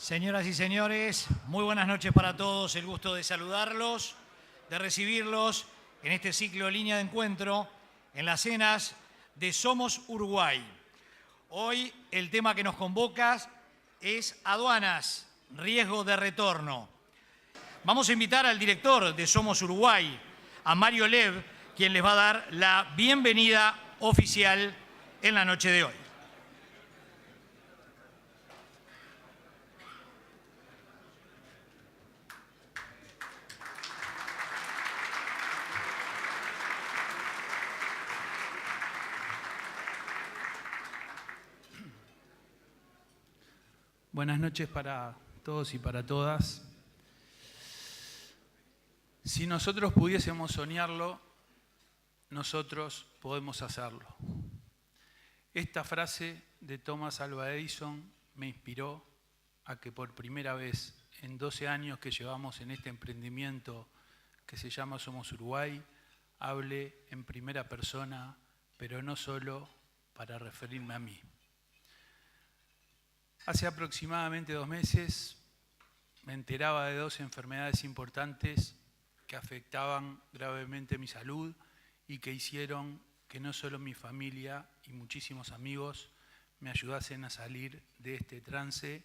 Señoras y señores, muy buenas noches para todos. El gusto de saludarlos, de recibirlos en este ciclo Línea de Encuentro en las cenas de Somos Uruguay. Hoy el tema que nos convoca es aduanas, riesgo de retorno. Vamos a invitar al director de Somos Uruguay, a Mario Lev, quien les va a dar la bienvenida oficial en la noche de hoy. Buenas noches para todos y para todas. Si nosotros pudiésemos soñarlo, nosotros podemos hacerlo. Esta frase de Thomas Alva Edison me inspiró a que por primera vez en 12 años que llevamos en este emprendimiento que se llama Somos Uruguay, hable en primera persona, pero no solo para referirme a mí. Hace aproximadamente 2 meses me enteraba de 2 enfermedades importantes que afectaban gravemente mi salud y que hicieron que no solo mi familia y muchísimos amigos me ayudasen a salir de este trance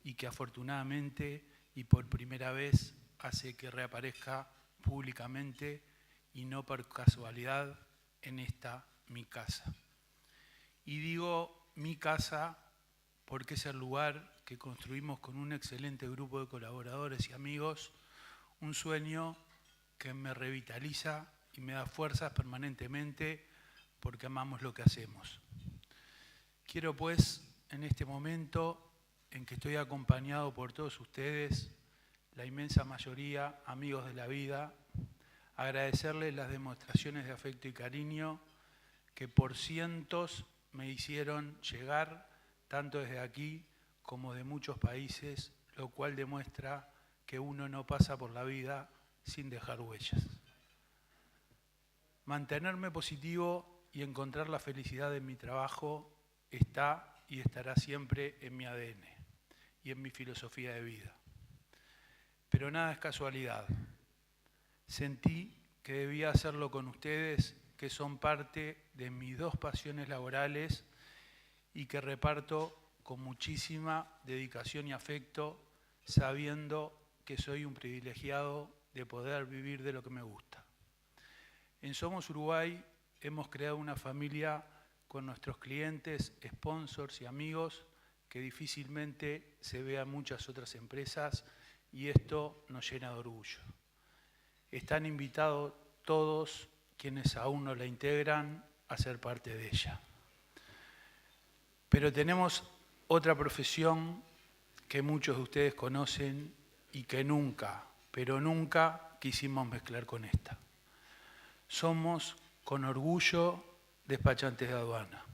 y que afortunadamente y por primera vez hace que reaparezca públicamente y no por casualidad en esta mi casa. Y digo mi casa porque es el lugar que construimos con un excelente grupo de colaboradores y amigos, un sueño que me revitaliza y me da fuerzas permanentemente porque amamos lo que hacemos. Quiero pues, en este momento en que estoy acompañado por todos ustedes, la inmensa mayoría, amigos de la vida, agradecerles las demostraciones de afecto y cariño que por cientos me hicieron llegar tanto desde aquí como de muchos países, lo cual demuestra que uno no pasa por la vida sin dejar huellas. Mantenerme positivo y encontrar la felicidad en mi trabajo está y estará siempre en mi ADN y en mi filosofía de vida. Pero nada es casualidad. Sentí que debía hacerlo con ustedes, que son parte de mis 2 pasiones laborales y que reparto con muchísima dedicación y afecto, sabiendo que soy un privilegiado de poder vivir de lo que me gusta. En Somos Uruguay hemos creado una familia con nuestros clientes, sponsors y amigos que difícilmente se ve en muchas otras empresas y esto nos llena de orgullo. Están invitados todos quienes aún no la integran a ser parte de ella. Pero tenemos otra profesión que muchos de ustedes conocen y que nunca, pero nunca quisimos mezclar con esta. Somos, con orgullo, despachantes de aduana.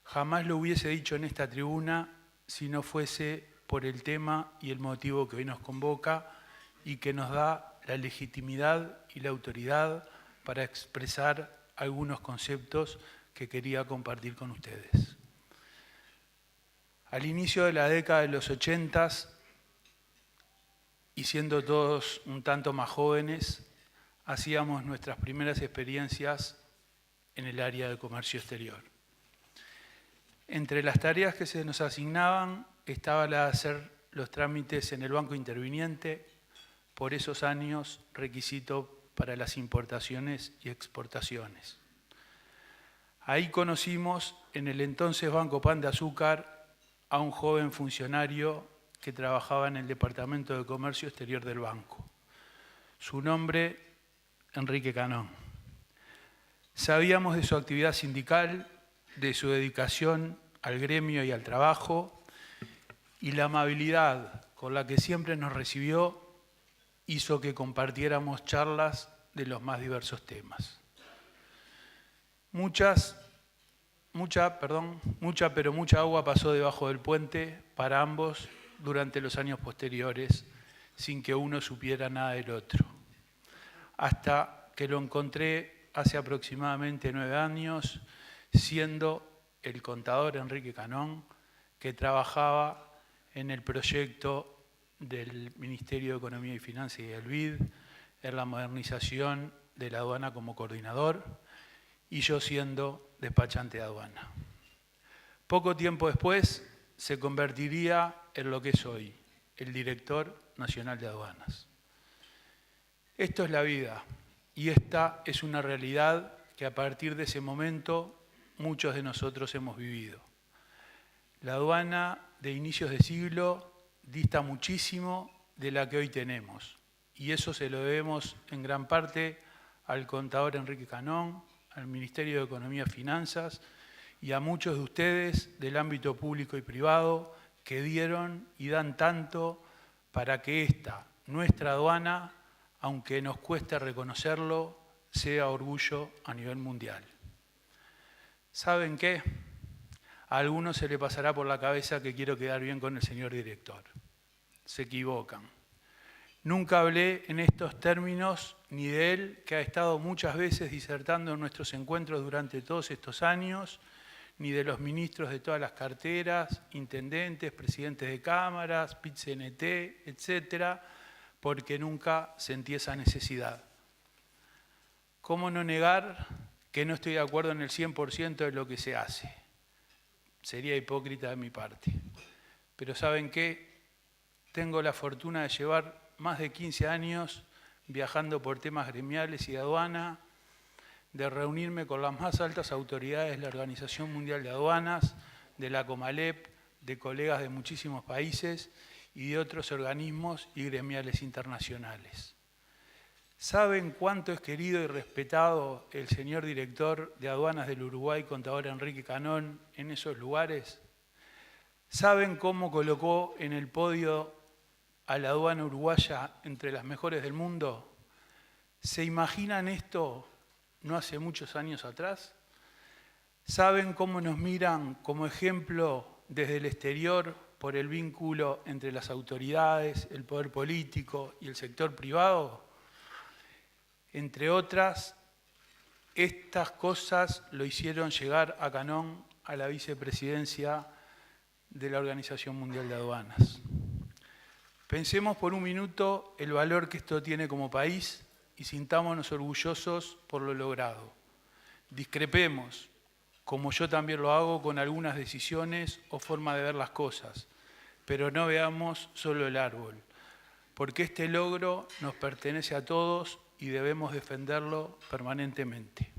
Jamás lo hubiese dicho en esta tribuna si no fuese por el tema y el motivo que hoy nos convoca y que nos da la legitimidad y la autoridad para expresar algunos conceptos que quería compartir con ustedes. Al inicio de la década de los 80, y siendo todos un tanto más jóvenes, hacíamos nuestras primeras experiencias en el área de comercio exterior. Entre las tareas que se nos asignaban estaba la de hacer los trámites en el banco interviniente, por esos años requisito para las importaciones y exportaciones. Ahí conocimos en el entonces Banco Pan de Azúcar a un joven funcionario que trabajaba en el Departamento de Comercio Exterior del banco. Su nombre, Enrique Canón. Sabíamos de su actividad sindical, de su dedicación al gremio y al trabajo, y la amabilidad con la que siempre nos recibió hizo que compartiéramos charlas de los más diversos temas. Mucha agua pasó debajo del puente para ambos durante los años posteriores, sin que uno supiera nada del otro. Hasta que lo encontré hace aproximadamente 9 años, siendo el contador Enrique Canón, que trabajaba en el proyecto del Ministerio de Economía y Finanzas y del BID, en la modernización de la aduana como coordinador y yo siendo despachante de aduana. Poco tiempo después se convertiría en lo que es hoy, el director nacional de aduanas. Esto es la vida y esta es una realidad que a partir de ese momento muchos de nosotros hemos vivido. La aduana de inicios de siglo dista muchísimo de la que hoy tenemos y eso se lo debemos en gran parte al contador Enrique Canón, al Ministerio de Economía y Finanzas y a muchos de ustedes del ámbito público y privado que dieron y dan tanto para que esta, nuestra aduana, aunque nos cueste reconocerlo, sea orgullo a nivel mundial. ¿Saben qué? A algunos se le pasará por la cabeza que quiero quedar bien con el señor director. Se equivocan. Nunca hablé en estos términos ni de él, que ha estado muchas veces disertando en nuestros encuentros durante todos estos años, ni de los ministros de todas las carteras, intendentes, presidentes de cámaras, PIT-CNT, etcétera, porque nunca sentí esa necesidad. ¿Cómo no negar que no estoy de acuerdo en el 100% de lo que se hace? Sería hipócrita de mi parte. Pero ¿saben qué? Tengo la fortuna de llevar más de 15 años viajando por temas gremiales y de aduana, de reunirme con las más altas autoridades de la Organización Mundial de Aduanas, de la Comalep, de colegas de muchísimos países y de otros organismos y gremiales internacionales. ¿Saben cuánto es querido y respetado el señor director de aduanas del Uruguay, contador Enrique Canón, en esos lugares? ¿Saben cómo colocó en el podio a la aduana uruguaya entre las mejores del mundo? ¿Se imaginan esto no hace muchos años atrás? ¿Saben cómo nos miran como ejemplo desde el exterior por el vínculo entre las autoridades, el poder político y el sector privado? Entre otras, estas cosas lo hicieron llegar a Canón a la vicepresidencia de la Organización Mundial de Aduanas. Pensemos por un minuto el valor que esto tiene como país y sintámonos orgullosos por lo logrado. Discrepemos, como yo también lo hago, con algunas decisiones o forma de ver las cosas, pero no veamos solo el árbol, porque este logro nos pertenece a todos y debemos defenderlo permanentemente.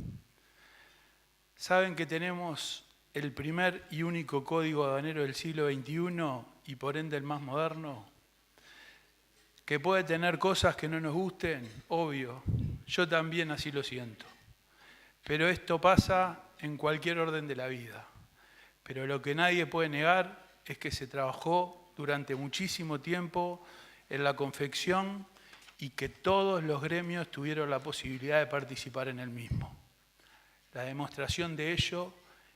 ¿Saben que tenemos el primer y único código aduanero del siglo XXI y por ende el más moderno? ¿Que puede tener cosas que no nos gusten? Obvio, yo también así lo siento. Pero esto pasa en cualquier orden de la vida. Pero lo que nadie puede negar es que se trabajó durante muchísimo tiempo en la confección y que todos los gremios tuvieron la posibilidad de participar en el mismo. La demostración de ello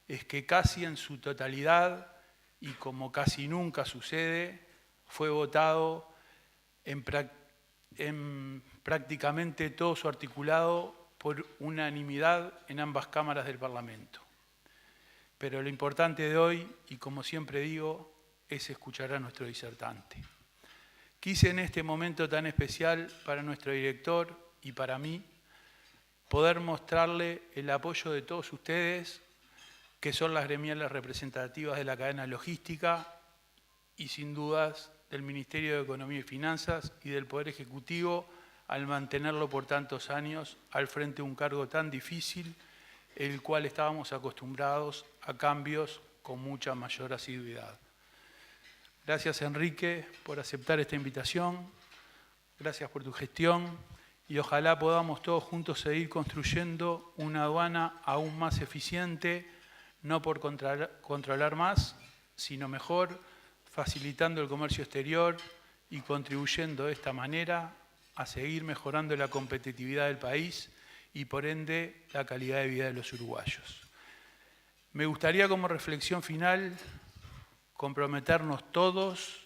es que casi en su totalidad, y como casi nunca sucede, fue votado en prácticamente todo su articulado por unanimidad en ambas cámaras del Parlamento. Pero lo importante de hoy, y como siempre digo, es escuchar a nuestro disertante. Quise en este momento tan especial para nuestro director y para mí poder mostrarle el apoyo de todos ustedes, que son las gremiales representativas de la cadena logística y sin dudas del Ministerio de Economía y Finanzas y del Poder Ejecutivo al mantenerlo por tantos años al frente de un cargo tan difícil, el cual estábamos acostumbrados a cambios con mucha mayor asiduidad. Gracias, Enrique, por aceptar esta invitación. Gracias por tu gestión y ojalá podamos todos juntos seguir construyendo una aduana aún más eficiente, no por controlar más, sino mejor, facilitando el comercio exterior y contribuyendo de esta manera a seguir mejorando la competitividad del país y por ende la calidad de vida de los uruguayos. Me gustaría como reflexión final comprometernos todos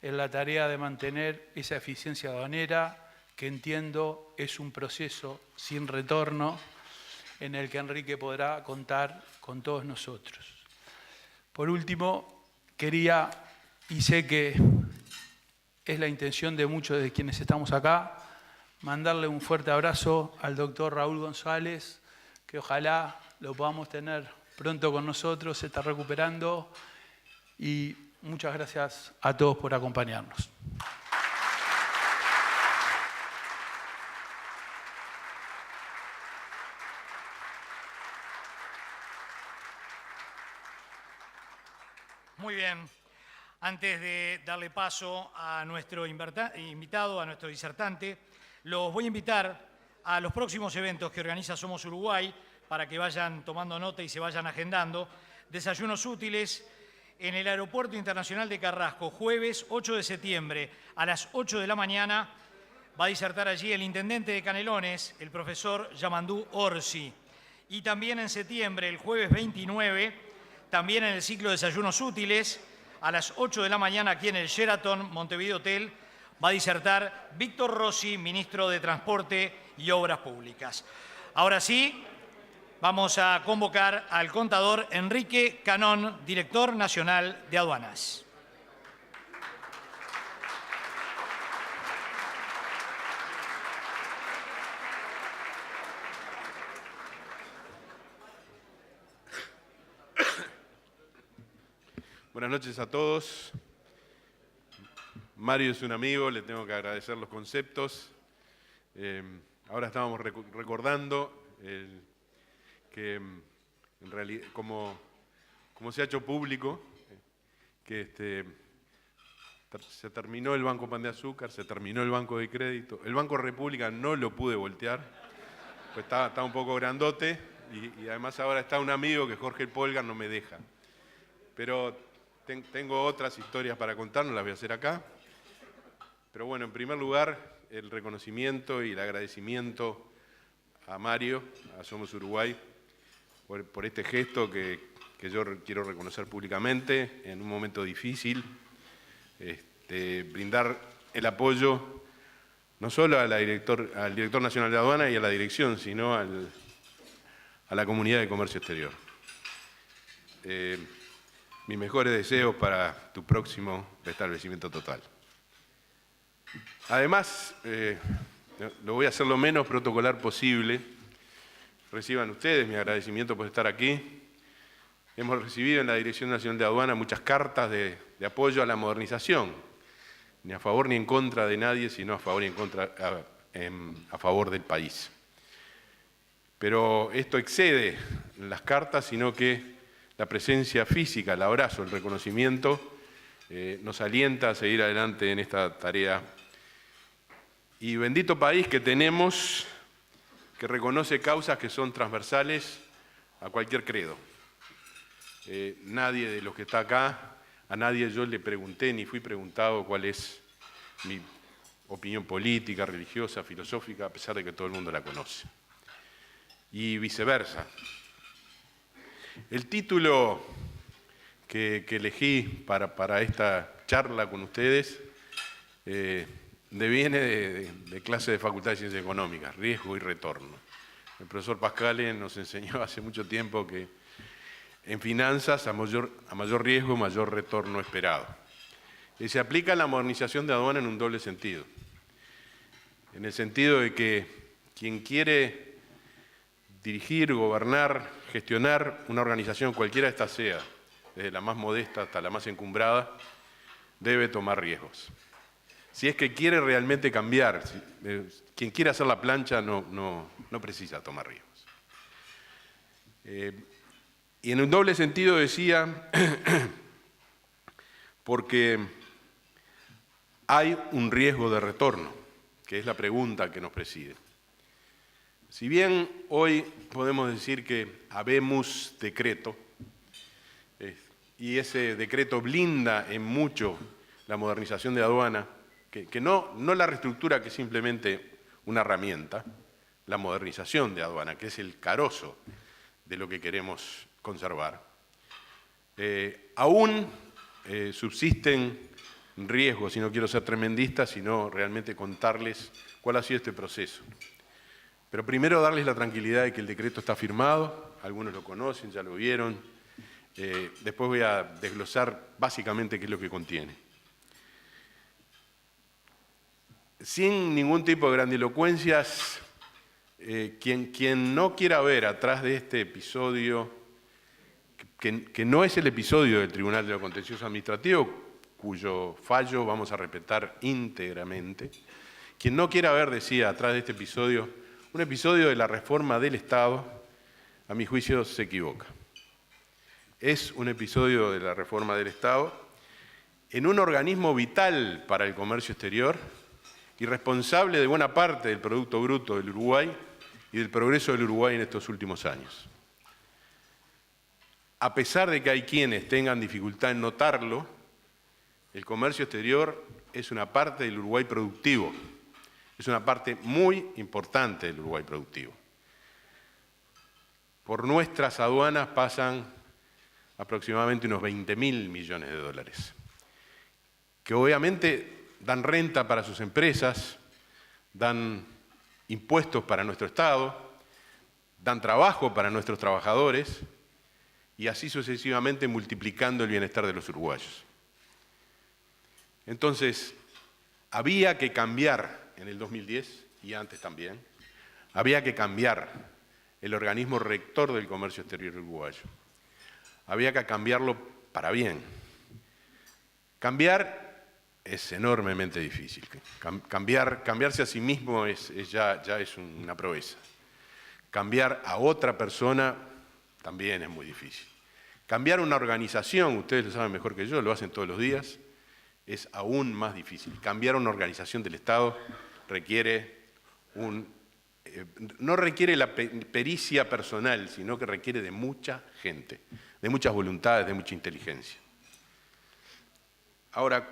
en la tarea de mantener esa eficiencia aduanera que entiendo es un proceso sin retorno en el que Enrique podrá contar con todos nosotros. Por último, quería y sé que es la intención de muchos de quienes estamos acá, mandarle un fuerte abrazo al doctor Raúl González, que ojalá lo podamos tener pronto con nosotros, se está recuperando, y muchas gracias a todos por acompañarnos. Muy bien. Antes de darle paso a nuestro invitado, a nuestro disertante, los voy a invitar a los próximos eventos que organiza Somos Uruguay para que vayan tomando nota y se vayan agendando. Desayunos útiles en el Aeropuerto Internacional de Carrasco, jueves 8 de septiembre a las 8 de la mañana. Va a disertar allí el intendente de Canelones, el profesor Yamandú Orsi. Y también en septiembre, el jueves 29, también en el ciclo de Desayunos Útiles, a las 8 de la mañana aquí en el Sheraton Montevideo Hotel, va a disertar Víctor Rossi, ministro de Transporte y Obras Públicas. Ahora sí, vamos a convocar al contador Enrique Canón, director nacional de aduanas. Buenas noches a todos. Mario es un amigo, le tengo que agradecer los conceptos. Ahora estábamos recordando que en realidad, como se ha hecho público, que se terminó el Banco Pan de Azúcar, se terminó el Banco de Crédito. El Banco República no lo pude voltear, pues está un poco grandote y además ahora está un amigo que Jorge Polgar no me deja. Pero tengo otras historias para contar, no las voy a hacer acá. Pero bueno, en primer lugar, el reconocimiento y el agradecimiento a Mario, a Somos Uruguay, por este gesto que yo quiero reconocer públicamente en un momento difícil. Brindar el apoyo no solo al director nacional de aduana y a la dirección, sino a la comunidad de comercio exterior. Mis mejores deseos para tu próximo restablecimiento total. Además, lo voy a hacer lo menos protocolar posible. Reciban ustedes mi agradecimiento por estar aquí. Hemos recibido en la Dirección Nacional de Aduana muchas cartas de apoyo a la modernización, ni a favor ni en contra de nadie, sino a favor y en contra, a favor del país. Pero esto excede las cartas, sino que la presencia física, el abrazo, el reconocimiento, nos alienta a seguir adelante en esta tarea. Y bendito país que tenemos, que reconoce causas que son transversales a cualquier credo. Nadie de los que está acá, a nadie yo le pregunté ni fui preguntado cuál es mi opinión política, religiosa, filosófica, a pesar de que todo el mundo la conoce. Y viceversa. El título que elegí para esta charla con ustedes deviene de clase de Facultad de Ciencias Económicas, Riesgo y Retorno. El profesor Pascale nos enseñó hace mucho tiempo que en finanzas a mayor riesgo, mayor retorno esperado. Y se aplica la modernización de aduana en un doble sentido. En el sentido de que quien quiere dirigir, gobernar, gestionar una organización, cualquiera esta sea, desde la más modesta hasta la más encumbrada, debe tomar riesgos. Si es que quiere realmente cambiar, quien quiere hacer la plancha no precisa tomar riesgos. Y en un doble sentido decía, porque hay un riesgo de retorno, que es la pregunta que nos preside. Si bien hoy podemos decir que habemos decreto, y ese decreto blinda en mucho la modernización de aduana, que no la reestructura, que es simplemente una herramienta, la modernización de aduana, que es el carozo de lo que queremos conservar. Aún subsisten riesgos, y no quiero ser tremendista, sino realmente contarles cuál ha sido este proceso. Pero primero darles la tranquilidad de que el decreto está firmado, algunos lo conocen, ya lo vieron, Después voy a desglosar básicamente qué es lo que contiene. Sin ningún tipo de grandilocuencias, quien no quiera ver atrás de este episodio, que no es el episodio del Tribunal de lo Contencioso Administrativo, cuyo fallo vamos a respetar íntegramente, quien no quiera ver, decía, atrás de este episodio, un episodio de la reforma del Estado, a mi juicio se equivoca. Es un episodio de la reforma del Estado en un organismo vital para el comercio exterior y responsable de buena parte del Producto Bruto del Uruguay y del progreso del Uruguay en estos últimos años. A pesar de que hay quienes tengan dificultad en notarlo, el comercio exterior es una parte del Uruguay productivo, es una parte muy importante del Uruguay productivo. Por nuestras aduanas pasan aproximadamente unos 20.000 millones de dólares, que obviamente dan renta para sus empresas, dan impuestos para nuestro Estado, dan trabajo para nuestros trabajadores y así sucesivamente multiplicando el bienestar de los uruguayos. Entonces, había que cambiar en el 2010 y antes también, había que cambiar el organismo rector del comercio exterior uruguayo. Había que cambiarlo para bien. Cambiar es enormemente difícil. Cambiarse a sí mismo ya es una proeza. Cambiar a otra persona también es muy difícil. Cambiar una organización, ustedes lo saben mejor que yo, lo hacen todos los días, es aún más difícil. Cambiar una organización del Estado requiere no requiere la pericia personal, sino que requiere de mucha gente, de muchas voluntades, de mucha inteligencia. Ahora,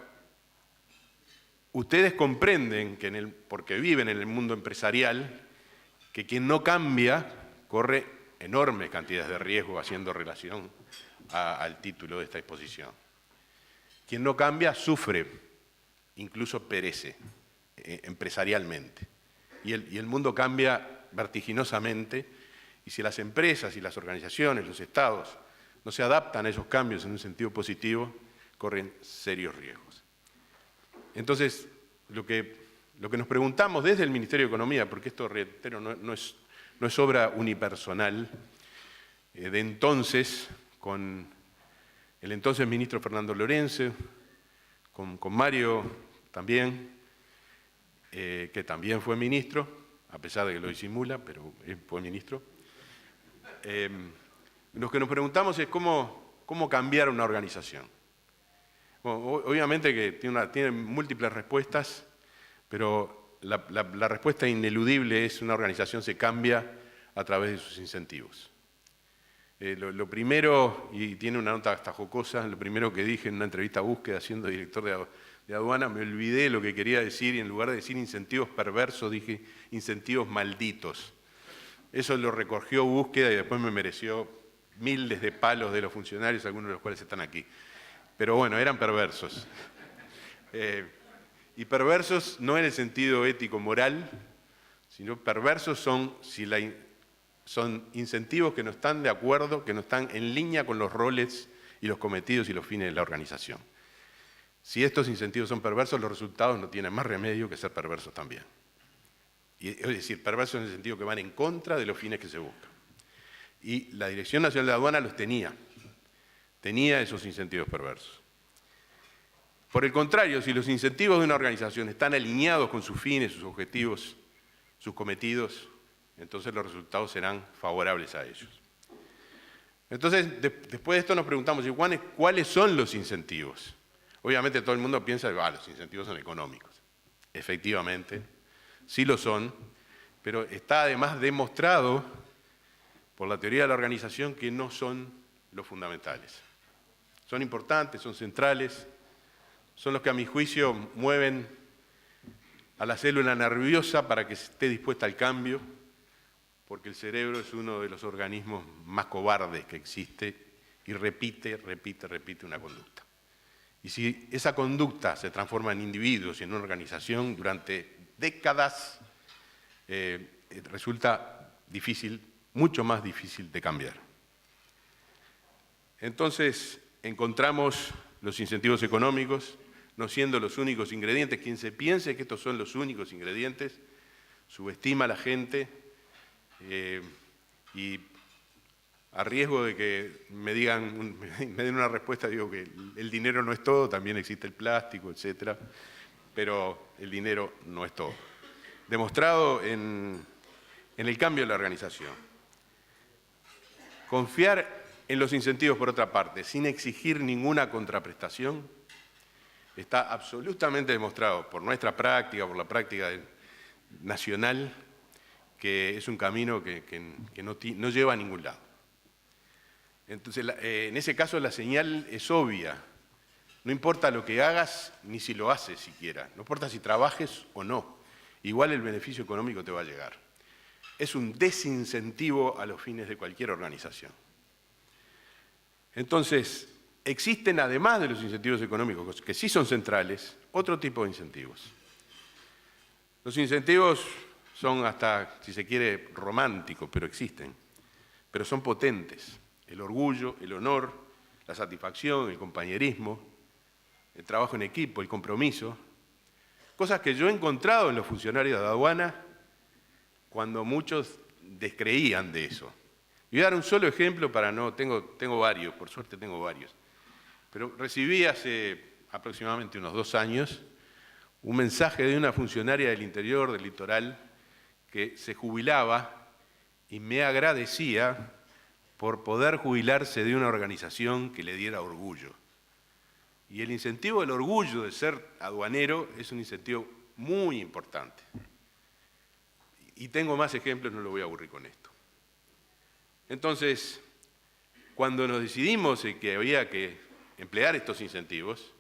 ustedes comprenden, porque viven en el mundo empresarial, que quien no cambia corre enormes cantidades de riesgo haciendo relación al título de esta exposición. Quien no cambia sufre, incluso perece empresarialmente. Y el mundo cambia vertiginosamente y si las empresas y las organizaciones, los estados, no se adaptan a esos cambios en un sentido positivo, corren serios riesgos. Entonces, lo que nos preguntamos desde el Ministerio de Economía, porque esto, reitero, no es obra unipersonal, de entonces, con el entonces ministro Fernando Lorenzo, con Mario también, que también fue ministro, a pesar de que lo disimula, pero fue ministro. Lo que nos preguntamos es cómo cambiar una organización. Bueno, obviamente que tiene múltiples respuestas, pero la respuesta ineludible es una organización se cambia a través de sus incentivos. Lo primero, y tiene una nota hasta jocosa, lo primero que dije en una entrevista a Búsqueda siendo director de aduana, me olvidé lo que quería decir y en lugar de decir incentivos perversos dije incentivos malditos. Eso lo recogió Búsqueda y después me mereció miles de palos de los funcionarios, algunos de los cuales están aquí. Pero bueno, eran perversos. Y perversos no en el sentido ético-moral, sino perversos son incentivos que no están de acuerdo, que no están en línea con los roles y los cometidos y los fines de la organización. Si estos incentivos son perversos, los resultados no tienen más remedio que ser perversos también. Es decir, perversos en el sentido que van en contra de los fines que se buscan. Y la Dirección Nacional de Aduana los tenía esos incentivos perversos. Por el contrario, si los incentivos de una organización están alineados con sus fines, sus objetivos, sus cometidos, entonces los resultados serán favorables a ellos. Entonces, después de esto nos preguntamos, ¿cuáles son los incentivos? Obviamente todo el mundo piensa que los incentivos son económicos. Efectivamente, sí lo son, pero está además demostrado por la teoría de la organización que no son los fundamentales. Son importantes, son centrales, son los que a mi juicio mueven a la célula nerviosa para que esté dispuesta al cambio, porque el cerebro es uno de los organismos más cobardes que existe y repite una conducta. Y si esa conducta se transforma en individuos y en una organización durante décadas, resulta difícil, mucho más difícil de cambiar. Entonces encontramos los incentivos económicos, no siendo los únicos ingredientes. Quien se piense que estos son los únicos ingredientes, subestima a la gente y a riesgo de que me den una respuesta, digo que el dinero no es todo, también existe el plástico, etcétera, pero el dinero no es todo. Demostrado en el cambio de la organización. Confiar en los incentivos, por otra parte, sin exigir ninguna contraprestación, está absolutamente demostrado por nuestra práctica, por la práctica nacional, que es un camino que no lleva a ningún lado. Entonces, en ese caso la señal es obvia. No importa lo que hagas, ni si lo haces siquiera. No importa si trabajes o no. Igual el beneficio económico te va a llegar. Es un desincentivo a los fines de cualquier organización. Entonces, existen, además de los incentivos económicos, que sí son centrales, otro tipo de incentivos. Los incentivos son hasta, si se quiere, románticos, pero existen. Pero son potentes. El orgullo, el honor, la satisfacción, el compañerismo, el trabajo en equipo, el compromiso. Cosas que yo he encontrado en los funcionarios de aduana cuando muchos descreían de eso. Voy a dar un solo ejemplo para no... Tengo varios, por suerte tengo varios. Pero recibí hace aproximadamente unos 2 años un mensaje de una funcionaria del interior, del litoral, que se jubilaba y me agradecía por poder jubilarse de una organización que le diera orgullo. Y el incentivo del orgullo de ser aduanero es un incentivo muy importante. Y tengo más ejemplos, no lo voy a aburrir con esto. Entonces, cuando nos decidimos en que había que emplear estos incentivos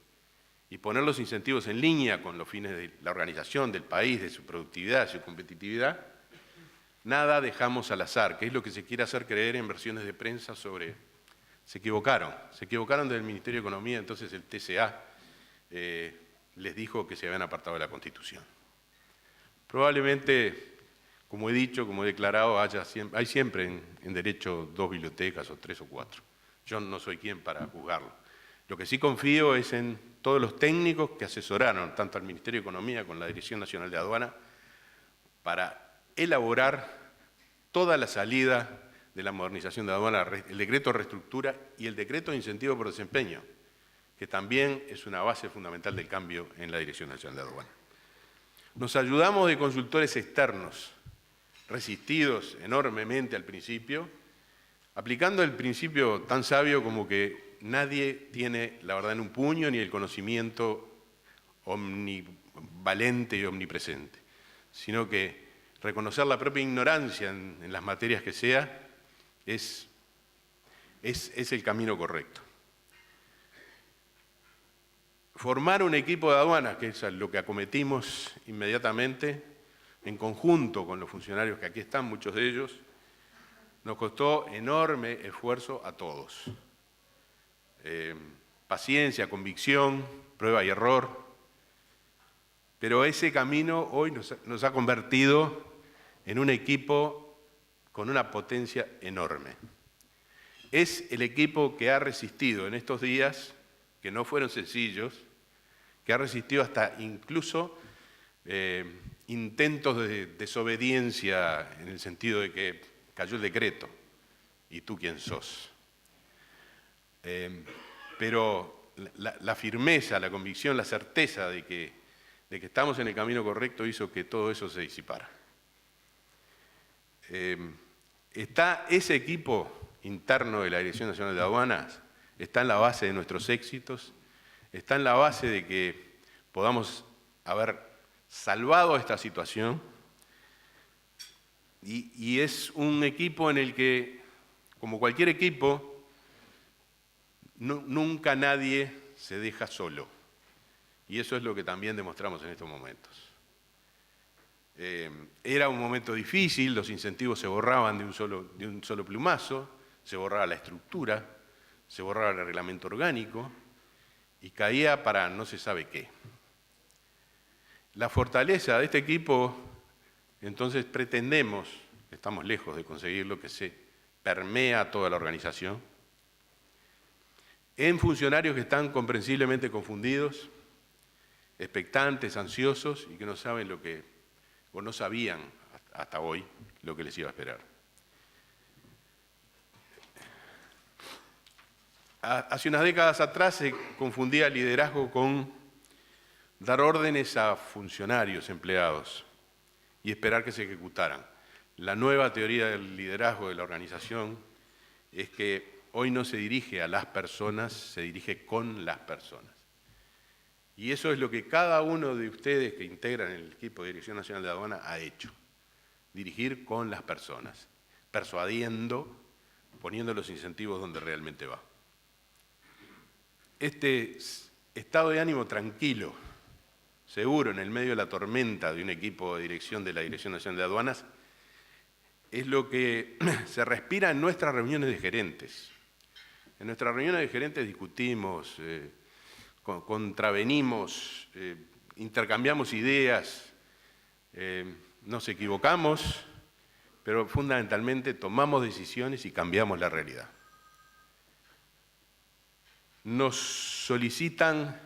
y poner los incentivos en línea con los fines de la organización, del país, de su productividad, de su competitividad, nada dejamos al azar, que es lo que se quiere hacer creer en versiones de prensa sobre... Se equivocaron del Ministerio de Economía, entonces el TCA les dijo que se habían apartado de la Constitución. Probablemente, como he dicho, como he declarado, hay siempre en derecho 2 bibliotecas o 3 o 4. Yo no soy quien para juzgarlo. Lo que sí confío es en todos los técnicos que asesoraron tanto al Ministerio de Economía como a la Dirección Nacional de Aduana para elaborar toda la salida de la modernización de aduana, el decreto de reestructura y el decreto de incentivo por desempeño, que también es una base fundamental del cambio en la Dirección Nacional de Aduana. Nos ayudamos de consultores externos, resistidos enormemente al principio, aplicando el principio tan sabio como que nadie tiene la verdad en un puño ni el conocimiento omnivalente y omnipresente, sino que reconocer la propia ignorancia en las materias que sea es el camino correcto. Formar un equipo de aduanas, que es lo que acometimos inmediatamente, en conjunto con los funcionarios que aquí están, muchos de ellos, nos costó enorme esfuerzo a todos. Paciencia, convicción, prueba y error, pero ese camino hoy nos ha convertido en un equipo con una potencia enorme. Es el equipo que ha resistido en estos días, que no fueron sencillos, que ha resistido hasta incluso intentos de desobediencia en el sentido de que cayó el decreto, y tú quién sos. Pero la firmeza, la convicción, la certeza de que estamos en el camino correcto hizo que todo eso se disipara. Está ese equipo interno de la Dirección Nacional de Aduanas, está en la base de nuestros éxitos, está en la base de que podamos haber salvado esta situación y es un equipo en el que, como cualquier equipo, nunca nadie se deja solo. Y eso es lo que también demostramos en estos momentos. Era un momento difícil, los incentivos se borraban de un solo plumazo, se borraba la estructura, se borraba el reglamento orgánico y caía para no se sabe qué. La fortaleza de este equipo, entonces pretendemos, estamos lejos de conseguirlo, que se permea toda la organización, en funcionarios que están comprensiblemente confundidos, expectantes, ansiosos y que no saben lo que, o no sabían hasta hoy lo que les iba a esperar. Hace unas décadas atrás se confundía liderazgo con dar órdenes a funcionarios, empleados, y esperar que se ejecutaran. La nueva teoría del liderazgo de la organización es que hoy no se dirige a las personas, se dirige con las personas. Y eso es lo que cada uno de ustedes que integran el equipo de Dirección Nacional de Aduana ha hecho. Dirigir con las personas, persuadiendo, poniendo los incentivos donde realmente va. Este estado de ánimo tranquilo, seguro, en el medio de la tormenta de un equipo de dirección de la Dirección Nacional de Aduanas, es lo que se respira en nuestras reuniones de gerentes. En nuestras reuniones de gerentes discutimos, contravenimos, intercambiamos ideas, nos equivocamos, pero fundamentalmente tomamos decisiones y cambiamos la realidad. Nos solicitan,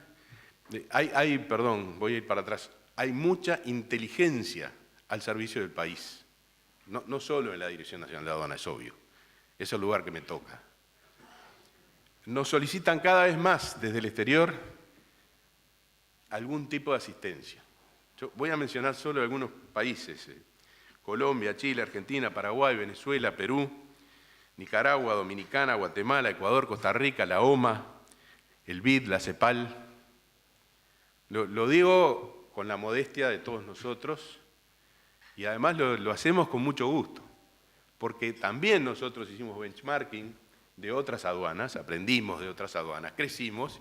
voy a ir para atrás, hay mucha inteligencia al servicio del país. No solo en la Dirección Nacional de Aduana, es obvio. Es el lugar que me toca. Nos solicitan cada vez más desde el exterior algún tipo de asistencia. Yo voy a mencionar solo algunos países. Colombia, Chile, Argentina, Paraguay, Venezuela, Perú, Nicaragua, Dominicana, Guatemala, Ecuador, Costa Rica, la OMA, el BID, la CEPAL. Lo digo con la modestia de todos nosotros y además lo hacemos con mucho gusto, porque también nosotros hicimos benchmarking de otras aduanas, aprendimos de otras aduanas, crecimos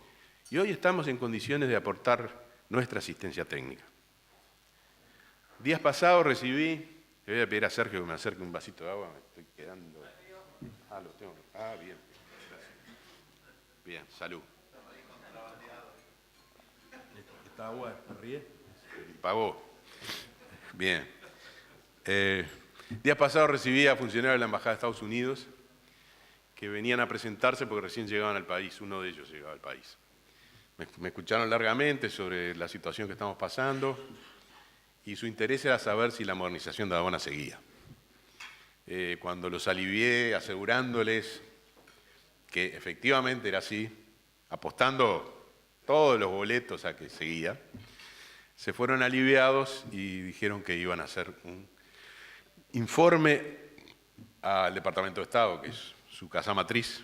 y hoy estamos en condiciones de aportar nuestra asistencia técnica. Días pasados recibí, le voy a pedir a Sergio que me acerque un vasito de agua, me estoy quedando... lo tengo. Bien, gracias. Bien, salud. ¿Esta agua ríe? Pagó. Bien. Días pasados recibí a funcionarios de la Embajada de Estados Unidos que venían a presentarse porque recién llegaban al país, uno de ellos llegaba al país. Me escucharon largamente sobre la situación que estamos pasando y su interés era saber si la modernización de aduana seguía. Cuando los alivié asegurándoles que efectivamente era así, apostando todos los boletos a que seguía, se fueron aliviados y dijeron que iban a hacer un informe al Departamento de Estado, que es su casa matriz,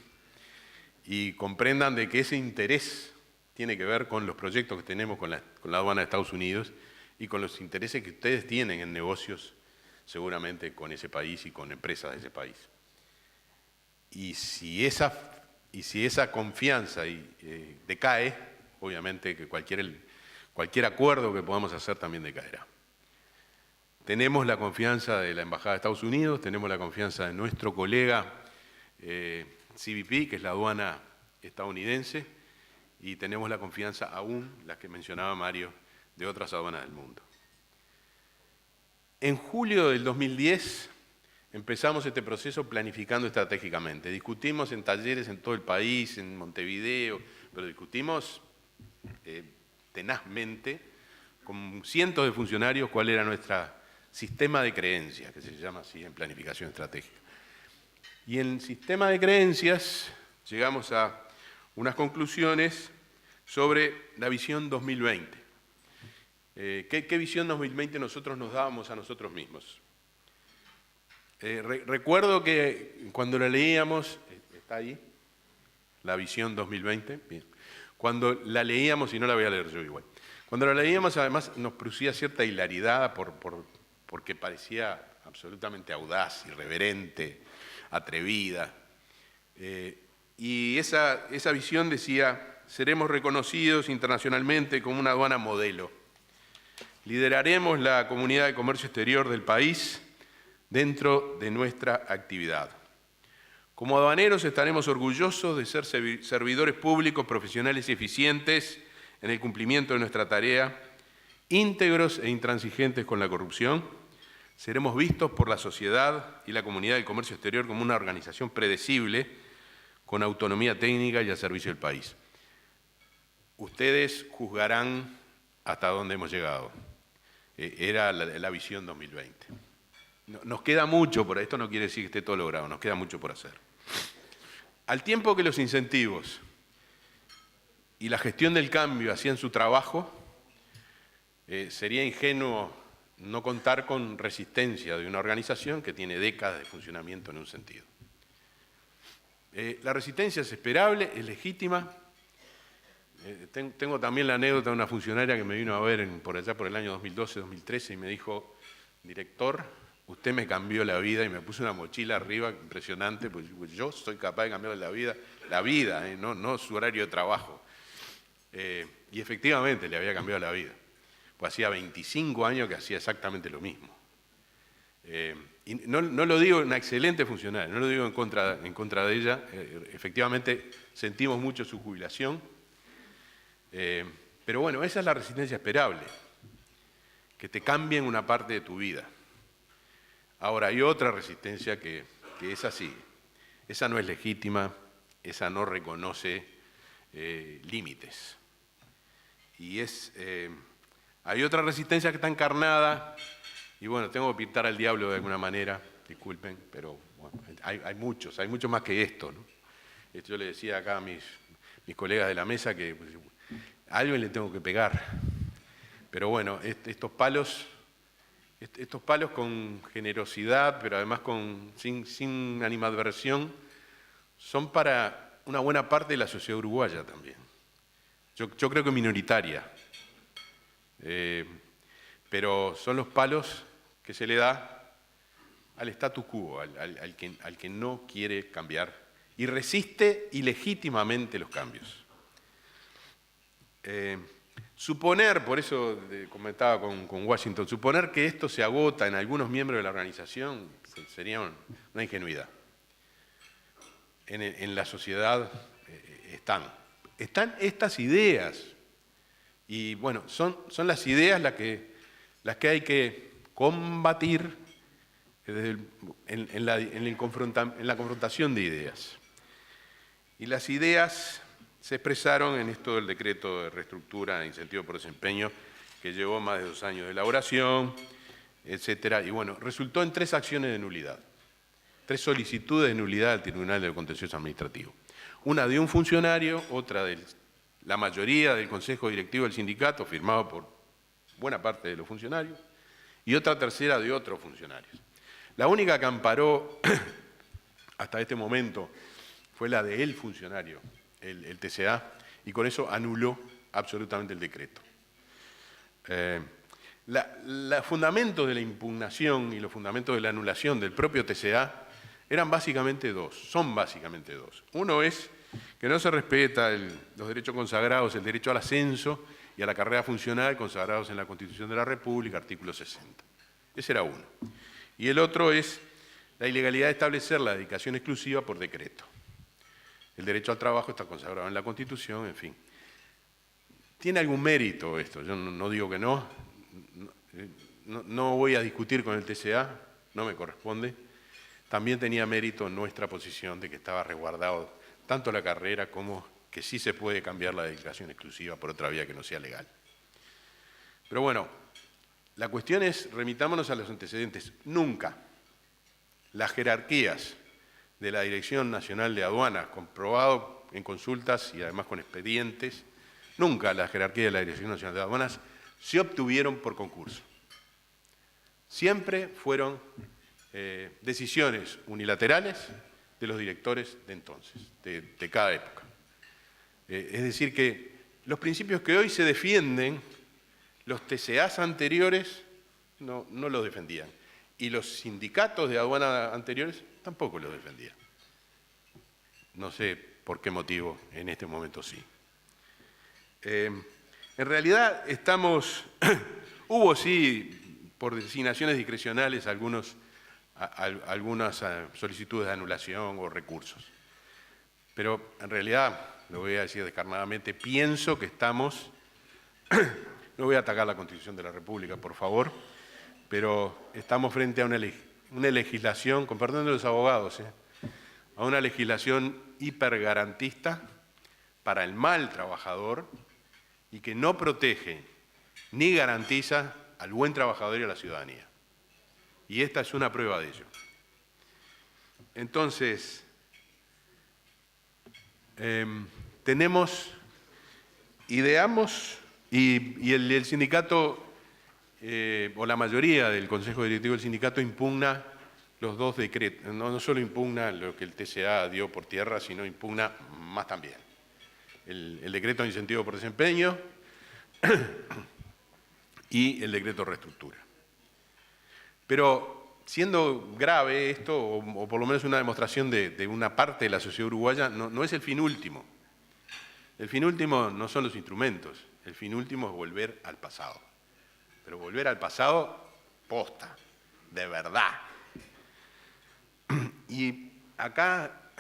y comprendan de que ese interés tiene que ver con los proyectos que tenemos con la aduana de Estados Unidos y con los intereses que ustedes tienen en negocios seguramente con ese país y con empresas de ese país. Y si esa confianza decae, obviamente que cualquier acuerdo que podamos hacer también decaerá. Tenemos la confianza de la Embajada de Estados Unidos, tenemos la confianza de nuestro colega CBP, que es la aduana estadounidense, y tenemos la confianza aún, la que mencionaba Mario, de otras aduanas del mundo. En julio del 2010 empezamos este proceso planificando estratégicamente. Discutimos en talleres en todo el país, en Montevideo, pero discutimos tenazmente con cientos de funcionarios cuál era nuestro sistema de creencias, que se llama así en planificación estratégica. Y en el sistema de creencias llegamos a unas conclusiones sobre la visión 2020. ¿Qué visión 2020 nosotros nos dábamos a nosotros mismos? Recuerdo que cuando la leíamos, ¿está ahí? La visión 2020, bien. Cuando la leíamos, y no la voy a leer yo igual, cuando la leíamos además nos producía cierta hilaridad porque parecía absolutamente audaz, irreverente, atrevida. Y esa visión decía, seremos reconocidos internacionalmente como una aduana modelo. Lideraremos la comunidad de comercio exterior del país dentro de nuestra actividad. Como aduaneros estaremos orgullosos de ser servidores públicos, profesionales y eficientes en el cumplimiento de nuestra tarea, íntegros e intransigentes con la corrupción. Seremos vistos por la sociedad y la comunidad del comercio exterior como una organización predecible, con autonomía técnica y al servicio del país. Ustedes juzgarán hasta dónde hemos llegado. Era la visión 2020. Nos queda mucho por esto, no quiere decir que esté todo logrado, nos queda mucho por hacer. Al tiempo que los incentivos y la gestión del cambio hacían su trabajo, sería ingenuo no contar con resistencia de una organización que tiene décadas de funcionamiento en un sentido. La resistencia es esperable, es legítima. Tengo también la anécdota de una funcionaria que me vino a ver por allá por el año 2012-2013 y me dijo, director, usted me cambió la vida, y me puso una mochila arriba impresionante, pues yo soy capaz de cambiarle la vida, no su horario de trabajo. Y efectivamente le había cambiado la vida. Pues hacía 25 años que hacía exactamente lo mismo. Y no lo digo una excelente funcionaria, no lo digo en contra de ella. Efectivamente sentimos mucho su jubilación. Pero bueno, esa es la resistencia esperable, que te cambien una parte de tu vida. Ahora, hay otra resistencia que es así. Esa no es legítima, esa no reconoce límites. Y hay otra resistencia que está encarnada, y bueno, tengo que pintar al diablo de alguna manera, disculpen, pero bueno, hay muchos más que esto, ¿no? Yo le decía acá a mis colegas de la mesa que pues, a alguien le tengo que pegar. Pero bueno, estos palos con generosidad, pero además sin animadversión, son para una buena parte de la sociedad uruguaya también. Yo creo que minoritaria. Pero son los palos que se le da al statu quo, al que no quiere cambiar y resiste ilegítimamente los cambios. Suponer, por eso comentaba con Washington, suponer que esto se agota en algunos miembros de la organización sería una ingenuidad. En la sociedad están estas ideas, y bueno, son las ideas las que hay que combatir en la confrontación de ideas. Y las ideas se expresaron en esto del decreto de reestructura e incentivo por desempeño, que llevó más de 2 años de elaboración, etcétera. Y bueno, resultó en 3 acciones de nulidad, 3 solicitudes de nulidad al Tribunal del Contencioso Administrativo. Una de un funcionario, otra de la mayoría del Consejo Directivo del sindicato, firmado por buena parte de los funcionarios, y otra tercera de otros funcionarios. La única que amparó hasta este momento fue la de el funcionario, el TCA, y con eso anuló absolutamente el decreto. Los fundamentos de la impugnación y los fundamentos de la anulación del propio TCA son básicamente dos. Uno es que no se respeta los derechos consagrados, el derecho al ascenso y a la carrera funcional consagrados en la Constitución de la República, artículo 60. Ese era uno. Y el otro es la ilegalidad de establecer la dedicación exclusiva por decreto. El derecho al trabajo está consagrado en la Constitución, en fin. Tiene algún mérito esto, yo no digo que no voy a discutir con el TCA, no me corresponde. También tenía mérito nuestra posición de que estaba resguardado tanto la carrera como que sí se puede cambiar la dedicación exclusiva por otra vía que no sea legal. Pero bueno, la cuestión es, remitámonos a los antecedentes. Nunca las jerarquías de la Dirección Nacional de Aduanas, comprobado en consultas y además con expedientes, nunca las jerarquías de la Dirección Nacional de Aduanas se obtuvieron por concurso. Siempre fueron decisiones unilaterales de los directores de entonces, de cada época. Es decir, que los principios que hoy se defienden, los TCAs anteriores no los defendían. Y los sindicatos de aduana anteriores tampoco los defendían. No sé por qué motivo en este momento sí. En realidad hubo sí, por designaciones discrecionales, algunas solicitudes de anulación o recursos. Pero en realidad, lo voy a decir descarnadamente, pienso que estamos, no voy a atacar la Constitución de la República, por favor, pero estamos frente a una legislación, con perdón de los abogados, a una legislación hipergarantista para el mal trabajador y que no protege ni garantiza al buen trabajador y a la ciudadanía. Y esta es una prueba de ello. Entonces, ideamos, y el sindicato, o la mayoría del Consejo Directivo del sindicato impugna los dos decretos. No solo impugna lo que el TCA dio por tierra, sino impugna más también. El decreto de incentivo por desempeño y el decreto de reestructura. Pero siendo grave esto, o por lo menos una demostración de una parte de la sociedad uruguaya, no es el fin último. El fin último no son los instrumentos, el fin último es volver al pasado. Pero volver al pasado, posta, de verdad. Y acá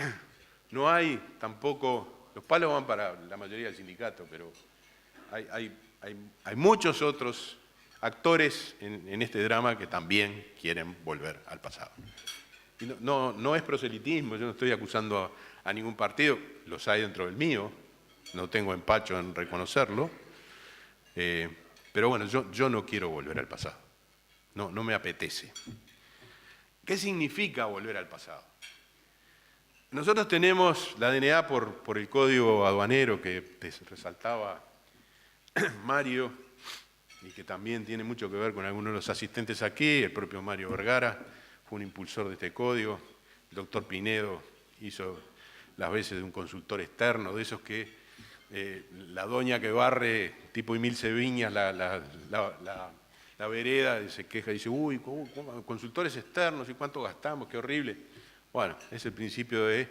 no hay tampoco, los palos van para la mayoría del sindicato, pero hay muchos otros actores en este drama que también quieren volver al pasado. Y no es proselitismo, yo no estoy acusando a ningún partido, los hay dentro del mío, no tengo empacho en reconocerlo, pero bueno, yo no quiero volver al pasado, no me apetece. ¿Qué significa volver al pasado? Nosotros tenemos la DNA por el código aduanero que resaltaba Mario, y que también tiene mucho que ver con algunos de los asistentes aquí, el propio Mario Vergara fue un impulsor de este código, el doctor Pinedo hizo las veces de un consultor externo, de esos que la doña que barre tipo Emilce Viñas la vereda se queja y dice, uy, consultores externos y cuánto gastamos, qué horrible. Bueno, es el principio de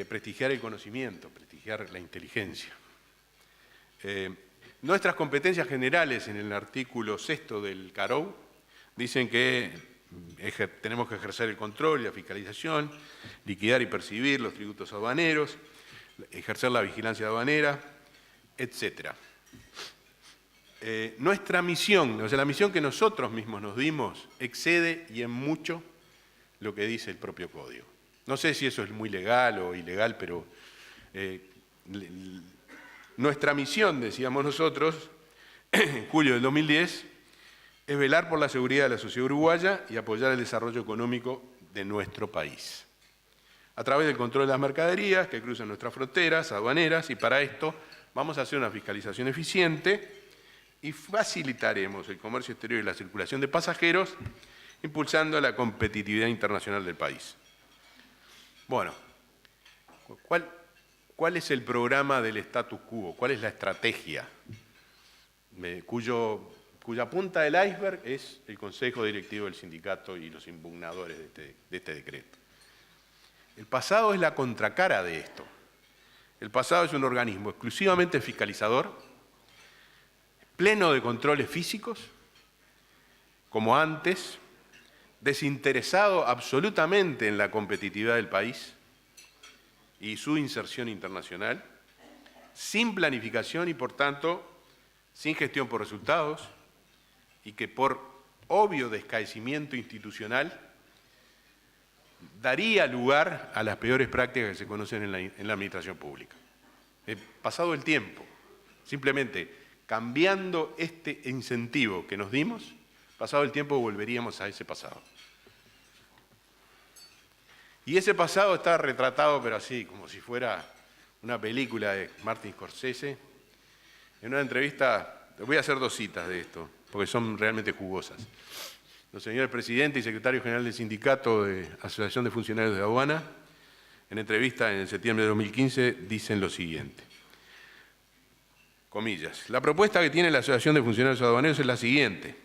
prestigiar el conocimiento, prestigiar la inteligencia. Nuestras competencias generales en el artículo 6 del CAROU dicen que tenemos que ejercer el control y la fiscalización, liquidar y percibir los tributos aduaneros, ejercer la vigilancia aduanera, etc. Nuestra misión, o sea, la misión que nosotros mismos nos dimos, excede y en mucho lo que dice el propio código. No sé si eso es muy legal o ilegal, pero nuestra misión, decíamos nosotros, en julio del 2010, es velar por la seguridad de la sociedad uruguaya y apoyar el desarrollo económico de nuestro país, a través del control de las mercaderías que cruzan nuestras fronteras aduaneras, y para esto vamos a hacer una fiscalización eficiente y facilitaremos el comercio exterior y la circulación de pasajeros, impulsando la competitividad internacional del país. Bueno, ¿cuál es el programa del status quo? ¿Cuál es la estrategia? Cuya punta del iceberg es el Consejo Directivo del Sindicato y los impugnadores de este decreto. El pasado es la contracara de esto. El pasado es un organismo exclusivamente fiscalizador, pleno de controles físicos, como antes, desinteresado absolutamente en la competitividad del país y su inserción internacional, sin planificación y, por tanto, sin gestión por resultados, y que por obvio descaecimiento institucional daría lugar a las peores prácticas que se conocen en la administración pública. Pasado el tiempo, simplemente cambiando este incentivo que nos dimos, pasado el tiempo volveríamos a ese pasado. Y ese pasado está retratado, pero así, como si fuera una película de Martin Scorsese. En una entrevista, voy a hacer 2 citas de esto, porque son realmente jugosas. Los señores presidente y secretario general del Sindicato de Asociación de Funcionarios de Aduana, en entrevista en septiembre de 2015, dicen lo siguiente. Comillas, la propuesta que tiene la Asociación de Funcionarios Aduaneros es la siguiente.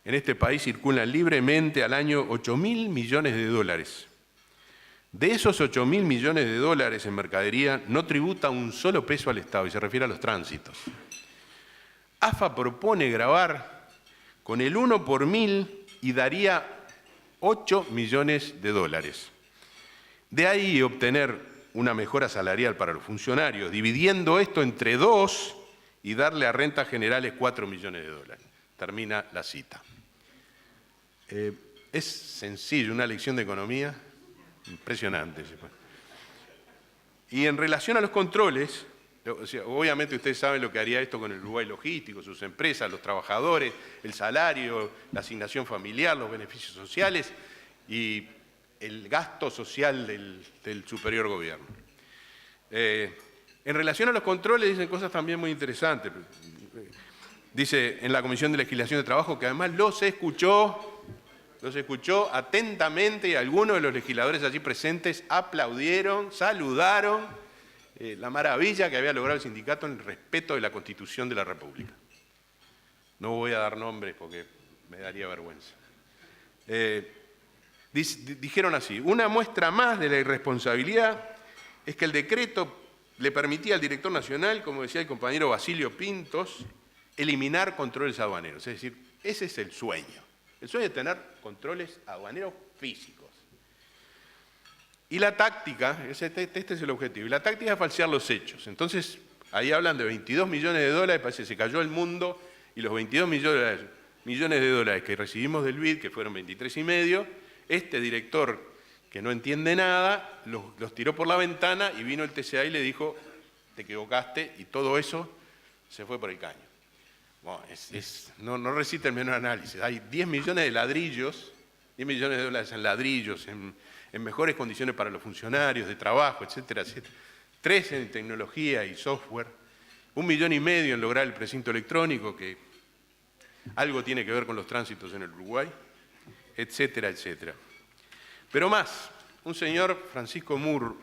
En este país circulan libremente al año 8.000 millones de dólares. De esos 8.000 millones de dólares en mercadería no tributa un solo peso al Estado, y se refiere a los tránsitos. AFA propone gravar con el 1 por 1000 y daría 8 millones de dólares. De ahí obtener una mejora salarial para los funcionarios, dividiendo esto entre 2 y darle a rentas generales 4 millones de dólares. Termina la cita. Es sencillo, una lección de economía impresionante. Y en relación a los controles, o sea, obviamente ustedes saben lo que haría esto con el Uruguay Logístico, sus empresas, los trabajadores, el salario, la asignación familiar, los beneficios sociales y el gasto social del superior gobierno. En relación a los controles dicen cosas también muy interesantes. Dice en la Comisión de Legislación de Trabajo que además los escuchó atentamente y algunos de los legisladores allí presentes aplaudieron, saludaron la maravilla que había logrado el sindicato en el respeto de la Constitución de la República. No voy a dar nombres porque me daría vergüenza. Dijeron así: una muestra más de la irresponsabilidad es que el decreto le permitía al director nacional, como decía el compañero Basilio Pintos, eliminar controles aduaneros. Es decir, ese es el sueño. El sueño es tener controles aduaneros físicos. Y la táctica, este es el objetivo, y la táctica es falsear los hechos. Entonces, ahí hablan de 22 millones de dólares, parece que se cayó el mundo, y los 22 millones de dólares que recibimos del BID, que fueron 23,5, este director que no entiende nada, los tiró por la ventana y vino el TCA y le dijo, te equivocaste, y todo eso se fue por el caño. Bueno, no resiste el menor análisis. Hay 10 millones de ladrillos, 10 millones de dólares en ladrillos, en mejores condiciones para los funcionarios, de trabajo, etcétera, etcétera. 3 en tecnología y software, 1,5 millones en lograr el precinto electrónico, que algo tiene que ver con los tránsitos en el Uruguay, etcétera, etcétera. Pero más, un señor, Francisco Muro,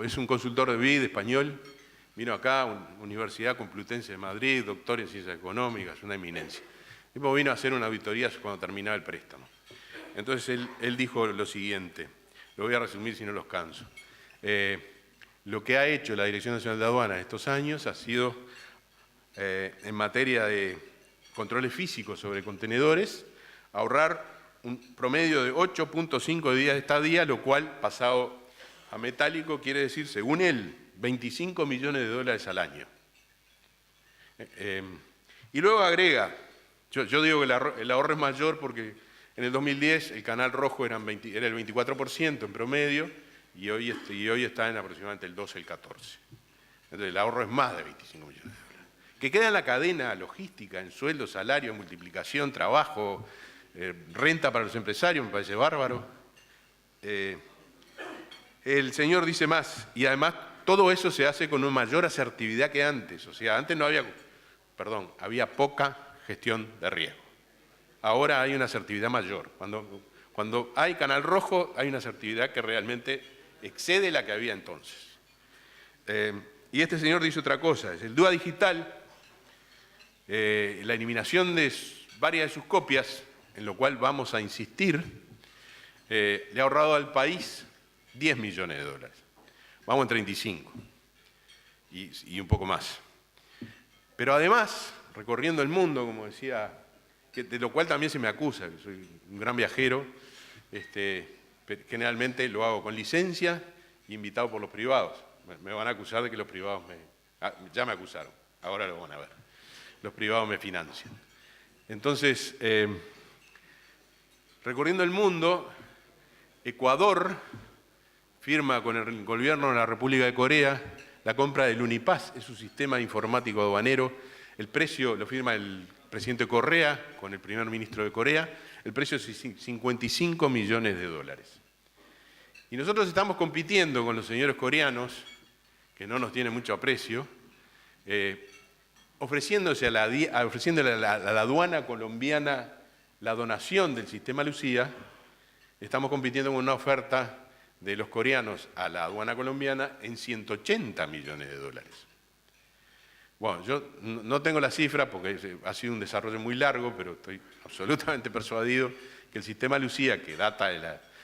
es un consultor de BID español, vino acá, Universidad Complutense de Madrid, doctor en Ciencias Económicas, una eminencia. El tipo vino a hacer una auditoría cuando terminaba el préstamo. Entonces él dijo lo siguiente, lo voy a resumir si no los canso. Lo que ha hecho la Dirección Nacional de Aduanas estos años ha sido, en materia de controles físicos sobre contenedores, ahorrar un promedio de 8,5 días de estadía, lo cual, pasado a metálico, quiere decir, según él, 25 millones de dólares al año. Y luego agrega, yo digo que el ahorro es mayor porque en el 2010 el canal rojo era el 24% en promedio y hoy está en aproximadamente el 12, el 14%. Entonces el ahorro es más de 25 millones de dólares. Que queda en la cadena logística, en sueldo, salario, multiplicación, trabajo, renta para los empresarios, me parece bárbaro. El señor dice más, y además todo eso se hace con una mayor asertividad que antes. O sea, antes había poca gestión de riesgo. Ahora hay una asertividad mayor. Cuando hay canal rojo, hay una asertividad que realmente excede la que había entonces. Y este señor dice otra cosa, es el DUA digital, la eliminación de varias de sus copias, en lo cual vamos a insistir, le ha ahorrado al país 10 millones de dólares. Vamos en 35 y un poco más. Pero además, recorriendo el mundo, como decía, de lo cual también se me acusa, que soy un gran viajero, generalmente lo hago con licencia e invitado por los privados. Me van a acusar de que los privados ya me acusaron, ahora lo van a ver. Los privados me financian. Entonces, recorriendo el mundo, Ecuador firma con el gobierno de la República de Corea la compra del Unipass, es un sistema informático aduanero. El precio lo firma el presidente Correa con el primer ministro de Corea. El precio es 55 millones de dólares. Y nosotros estamos compitiendo con los señores coreanos, que no nos tienen mucho aprecio, ofreciéndole a la aduana colombiana la donación del sistema Lucía. Estamos compitiendo con una oferta de los coreanos a la aduana colombiana en 180 millones de dólares. Bueno, yo no tengo la cifra porque ha sido un desarrollo muy largo, pero estoy absolutamente persuadido que el sistema Lucía, que data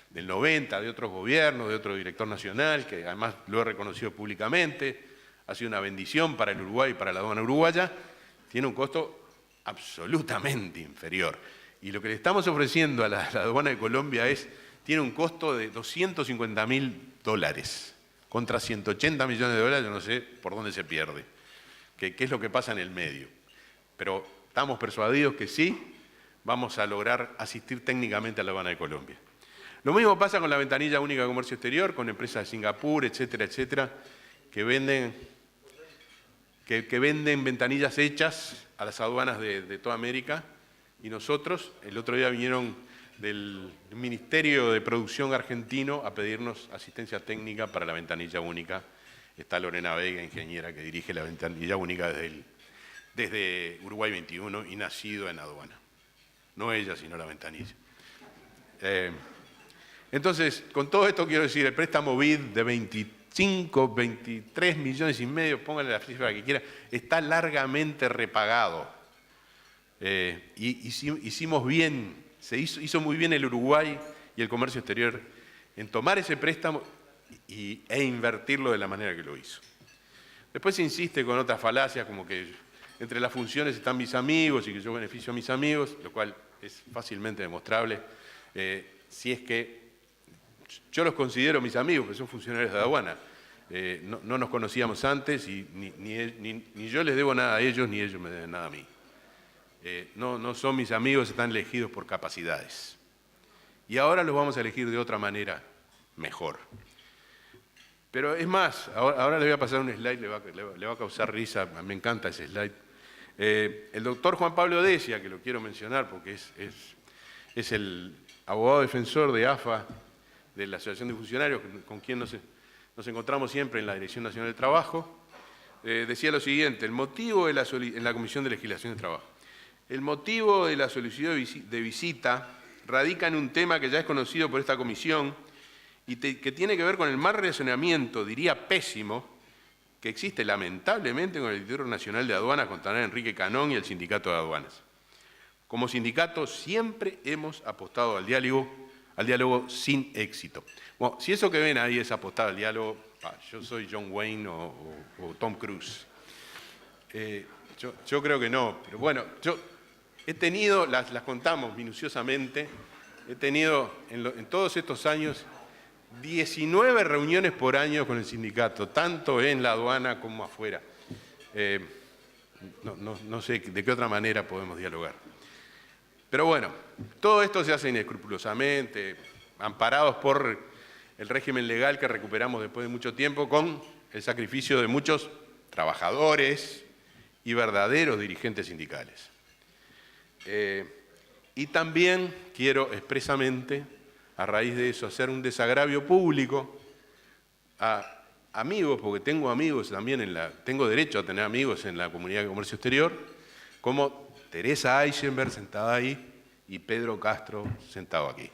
del 90, de otros gobiernos, de otro director nacional, que además lo he reconocido públicamente, ha sido una bendición para el Uruguay y para la aduana uruguaya, tiene un costo absolutamente inferior. Y lo que le estamos ofreciendo a la aduana de Colombia tiene un costo de $250.000, contra 180 millones de dólares, yo no sé por dónde se pierde, qué es lo que pasa en el medio. Pero estamos persuadidos que sí vamos a lograr asistir técnicamente a la aduana de Colombia. Lo mismo pasa con la ventanilla única de comercio exterior, con empresas de Singapur, etcétera, etcétera, que venden ventanillas hechas a las aduanas de toda América. Y nosotros, el otro día vinieron del Ministerio de Producción argentino a pedirnos asistencia técnica para la ventanilla única. Está Lorena Vega, ingeniera, que dirige la ventanilla única desde Uruguay 21 y nacido en aduana. No ella, sino la ventanilla. Entonces, con todo esto quiero decir, el préstamo BID de 23 millones y medio, pónganle la cifra que quiera, está largamente repagado. Hicimos bien, hizo muy bien el Uruguay y el comercio exterior en tomar ese préstamo e invertirlo de la manera que lo hizo. Después se insiste con otras falacias, como que entre las funciones están mis amigos y que yo beneficio a mis amigos, lo cual es fácilmente demostrable, si es que yo los considero mis amigos, que son funcionarios de aduana. No nos conocíamos antes y ni yo les debo nada a ellos, ni ellos me deben nada a mí. No son mis amigos, están elegidos por capacidades. Y ahora los vamos a elegir de otra manera, mejor. Pero es más, ahora les voy a pasar un slide, le va a causar risa, me encanta ese slide. El doctor Juan Pablo Decia, que lo quiero mencionar porque es el abogado defensor de AFA, de la Asociación de Funcionarios, con quien nos encontramos siempre en la Dirección Nacional del Trabajo, decía lo siguiente: el motivo en la Comisión de Legislación de Trabajo. El motivo de la solicitud de visita radica en un tema que ya es conocido por esta comisión y que tiene que ver con el mal relacionamiento, diría pésimo, que existe lamentablemente con el Instituto Nacional de Aduanas, con Tanán Enrique Canón y el Sindicato de Aduanas. Como sindicato siempre hemos apostado al diálogo sin éxito. Bueno, si eso que ven ahí es apostar al diálogo, yo soy John Wayne o Tom Cruise. Yo creo que no, pero bueno, yo he tenido, las contamos minuciosamente, he tenido en todos estos años 19 reuniones por año con el sindicato, tanto en la aduana como afuera. No sé de qué otra manera podemos dialogar. Pero bueno, todo esto se hace inescrupulosamente, amparados por el régimen legal que recuperamos después de mucho tiempo, con el sacrificio de muchos trabajadores y verdaderos dirigentes sindicales. Y también quiero expresamente, a raíz de eso, hacer un desagravio público a amigos, porque tengo amigos también, tengo derecho a tener amigos en la comunidad de comercio exterior, como Teresa Eichenberg, sentada ahí, y Pedro Castro, sentado aquí.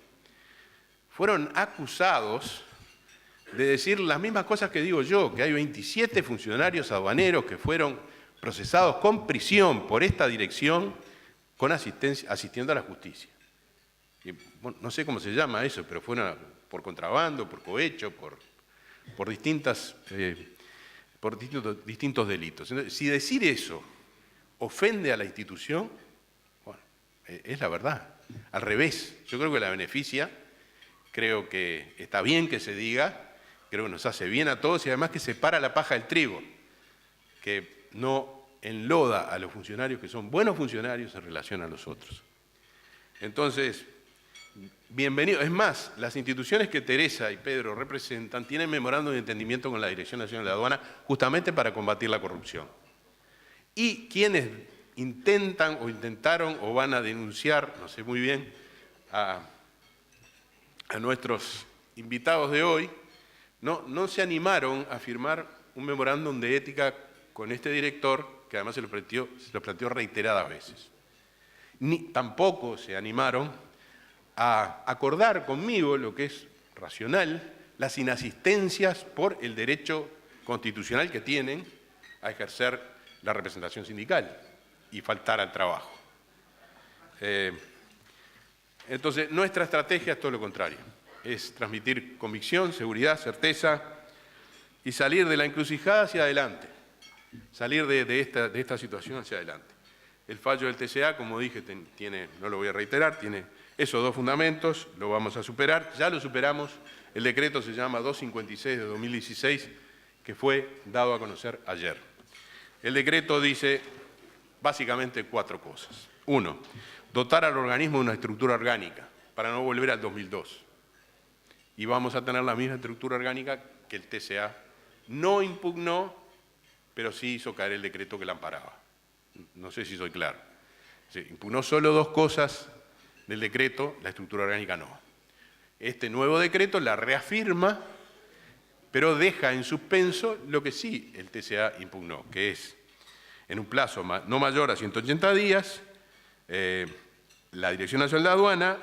Fueron acusados de decir las mismas cosas que digo yo, que hay 27 funcionarios aduaneros que fueron procesados con prisión por esta dirección, asistiendo a la justicia. Y, bueno, no sé cómo se llama eso, pero fueron por contrabando, por cohecho, por distintos delitos. Entonces, si decir eso ofende a la institución, bueno, es la verdad. Al revés, yo creo que la beneficia, creo que está bien que se diga, creo que nos hace bien a todos y además que separa la paja del trigo, que no enloda a los funcionarios que son buenos funcionarios en relación a los otros. Entonces, bienvenido. Es más, las instituciones que Teresa y Pedro representan tienen memorándum de entendimiento con la Dirección Nacional de Aduana justamente para combatir la corrupción. Y quienes intentan o intentaron o van a denunciar, no sé muy bien, a nuestros invitados de hoy, no se animaron a firmar un memorándum de ética con este director, que además se lo planteó reiteradas veces. Tampoco se animaron a acordar conmigo lo que es racional, las inasistencias por el derecho constitucional que tienen a ejercer la representación sindical y faltar al trabajo. Entonces, nuestra estrategia es todo lo contrario, es transmitir convicción, seguridad, certeza y salir de la encrucijada hacia adelante, salir de esta situación hacia adelante. El fallo del TCA, como dije, no lo voy a reiterar, tiene esos dos fundamentos, lo vamos a superar, ya lo superamos, el decreto se llama 256 de 2016, que fue dado a conocer ayer. El decreto dice básicamente 4 cosas. 1, dotar al organismo de una estructura orgánica, para no volver al 2002. y vamos a tener la misma estructura orgánica que el TCA. No impugnó, pero sí hizo caer el decreto que la amparaba. No sé si soy claro. Sí, impugnó solo 2 cosas del decreto, la estructura orgánica no. Este nuevo decreto la reafirma, pero deja en suspenso lo que sí el TCA impugnó, que es, en un plazo no mayor a 180 días, la Dirección Nacional de Aduana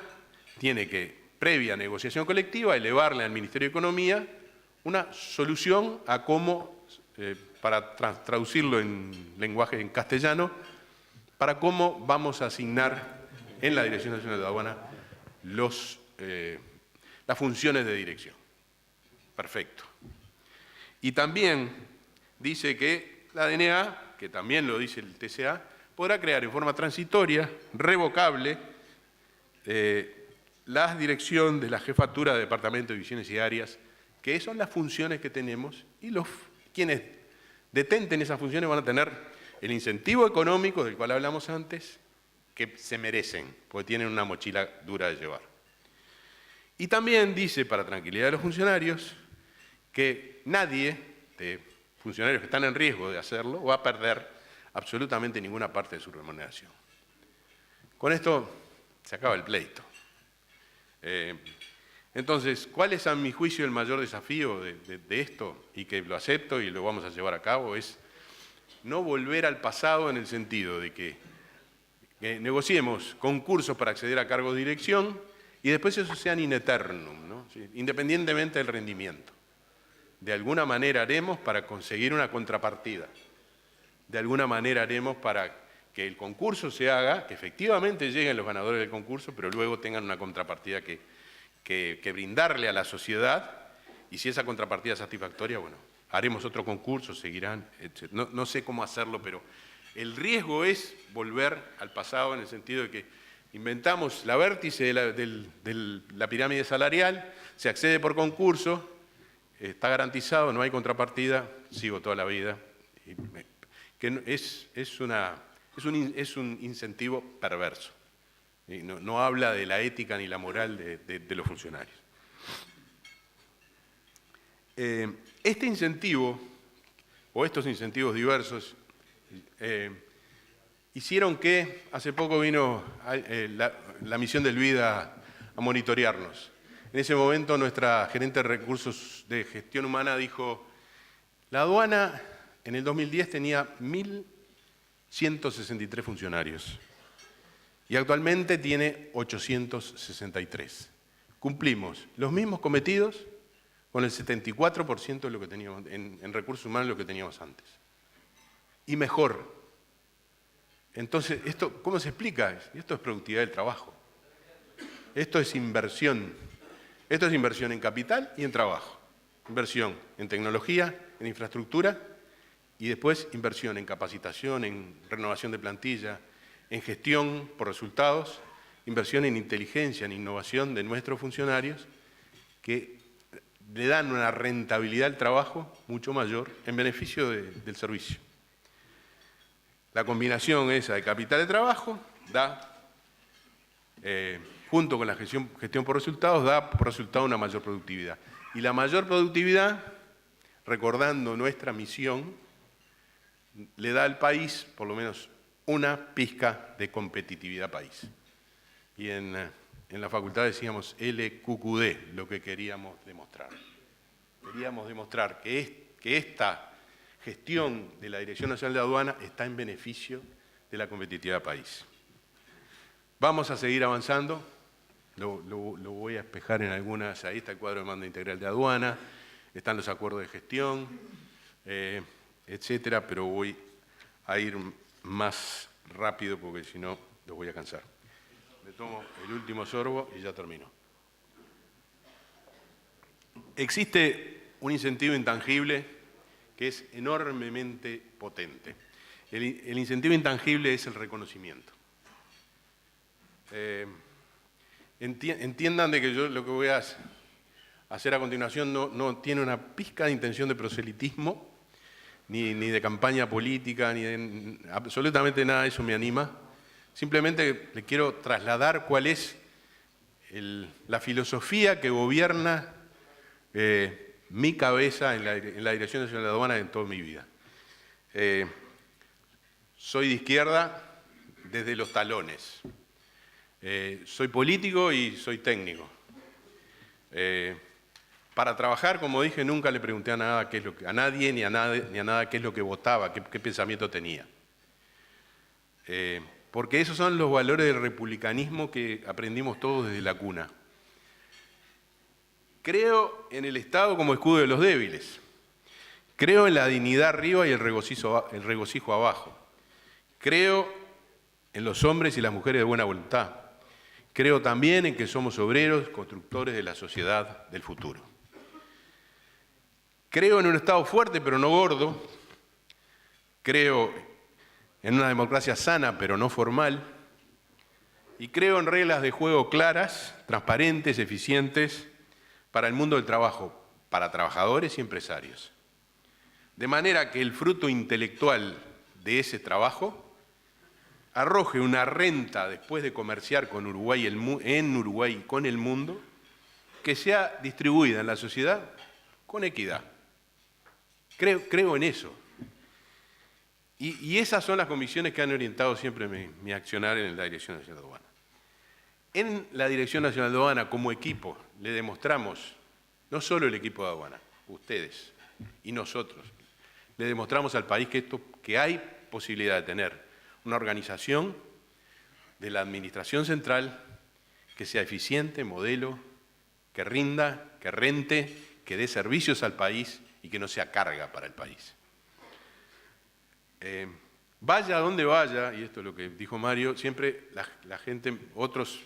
tiene que, previa negociación colectiva, elevarle al Ministerio de Economía una solución a cómo, para traducirlo en lenguaje en castellano, para cómo vamos a asignar en la Dirección Nacional de Aduana las funciones de dirección. Perfecto. Y también dice que la DNA, que también lo dice el TCA, podrá crear en forma transitoria, revocable, la dirección de la jefatura de departamentos, divisiones y áreas, que son las funciones que tenemos, y quienes detenten esas funciones van a tener el incentivo económico del cual hablamos antes, que se merecen, porque tienen una mochila dura de llevar. Y también dice, para tranquilidad de los funcionarios, que nadie de funcionarios que están en riesgo de hacerlo va a perder absolutamente ninguna parte de su remuneración. Con esto se acaba el pleito. Entonces, ¿cuál es a mi juicio el mayor desafío de esto? Y que lo acepto y lo vamos a llevar a cabo, es no volver al pasado en el sentido de que negociemos concursos para acceder a cargos de dirección y después esos sean in eternum, ¿no? Sí, independientemente del rendimiento. De alguna manera haremos para conseguir una contrapartida. De alguna manera haremos para que el concurso se haga, que efectivamente lleguen los ganadores del concurso, pero luego tengan una contrapartida que brindarle a la sociedad, y si esa contrapartida es satisfactoria, bueno, haremos otro concurso, seguirán, etc. No sé cómo hacerlo, pero el riesgo es volver al pasado en el sentido de que inventamos la vértice de la pirámide salarial, se accede por concurso, está garantizado, no hay contrapartida, sigo toda la vida. Que es un incentivo perverso. No habla de la ética ni la moral de los funcionarios. Este incentivo, o estos incentivos diversos, hicieron que, hace poco vino la misión del BID a monitorearnos. En ese momento nuestra gerente de recursos de gestión humana dijo, la aduana en el 2010 tenía 1.163 funcionarios y actualmente tiene 863. Cumplimos los mismos cometidos con el 74% de lo que teníamos en recursos humanos de lo que teníamos antes. Y mejor. Entonces, ¿esto cómo se explica? Esto es productividad del trabajo. Esto es inversión. Esto es inversión en capital y en trabajo. Inversión en tecnología, en infraestructura y después inversión en capacitación, en renovación de plantilla, en gestión por resultados, inversión en inteligencia, en innovación de nuestros funcionarios que le dan una rentabilidad al trabajo mucho mayor en beneficio del servicio. La combinación esa de capital de trabajo da, junto con la gestión por resultados, da por resultado una mayor productividad. Y la mayor productividad, recordando nuestra misión, le da al país por lo menos una pizca de competitividad país. Y en la facultad decíamos LQQD, lo que queríamos demostrar. Queríamos demostrar que esta gestión de la Dirección Nacional de Aduana está en beneficio de la competitividad país. Vamos a seguir avanzando, lo voy a espejar en algunas, ahí está el cuadro de mando integral de aduana, están los acuerdos de gestión, etcétera, pero voy a ir más rápido porque si no los voy a cansar. Me tomo el último sorbo y ya termino. Existe un incentivo intangible que es enormemente potente. El incentivo intangible es el reconocimiento. Entiendan de que yo lo que voy a hacer a continuación no tiene una pizca de intención de proselitismo, ni de campaña política, ni absolutamente nada de eso me anima. Simplemente le quiero trasladar cuál es la filosofía que gobierna mi cabeza en la Dirección Nacional de Aduana en toda mi vida. Soy de izquierda desde los talones. Soy político y soy técnico. Para trabajar, como dije, nunca le pregunté a nadie ni a nada qué es lo que votaba, qué pensamiento tenía. Porque esos son los valores del republicanismo que aprendimos todos desde la cuna. Creo en el Estado como escudo de los débiles. Creo en la dignidad arriba y el regocijo abajo. Creo en los hombres y las mujeres de buena voluntad. Creo también en que somos obreros, constructores de la sociedad del futuro. Creo en un Estado fuerte pero no gordo. Creo en una democracia sana pero no formal. Y creo en reglas de juego claras, transparentes, eficientes para el mundo del trabajo, para trabajadores y empresarios. De manera que el fruto intelectual de ese trabajo arroje una renta después de comerciar con Uruguay, en Uruguay y con el mundo, que sea distribuida en la sociedad con equidad. Creo en eso. Y esas son las convicciones que han orientado siempre mi accionar en la Dirección Nacional de Aduana. En la Dirección Nacional de Aduana, como equipo, le demostramos, no solo el equipo de aduana, ustedes y nosotros, le demostramos al país que hay posibilidad de tener una organización de la administración central que sea eficiente, modelo, que rinda, que rente, que dé servicios al país y que no sea carga para el país. Vaya a donde vaya, y esto es lo que dijo Mario, siempre la gente, otros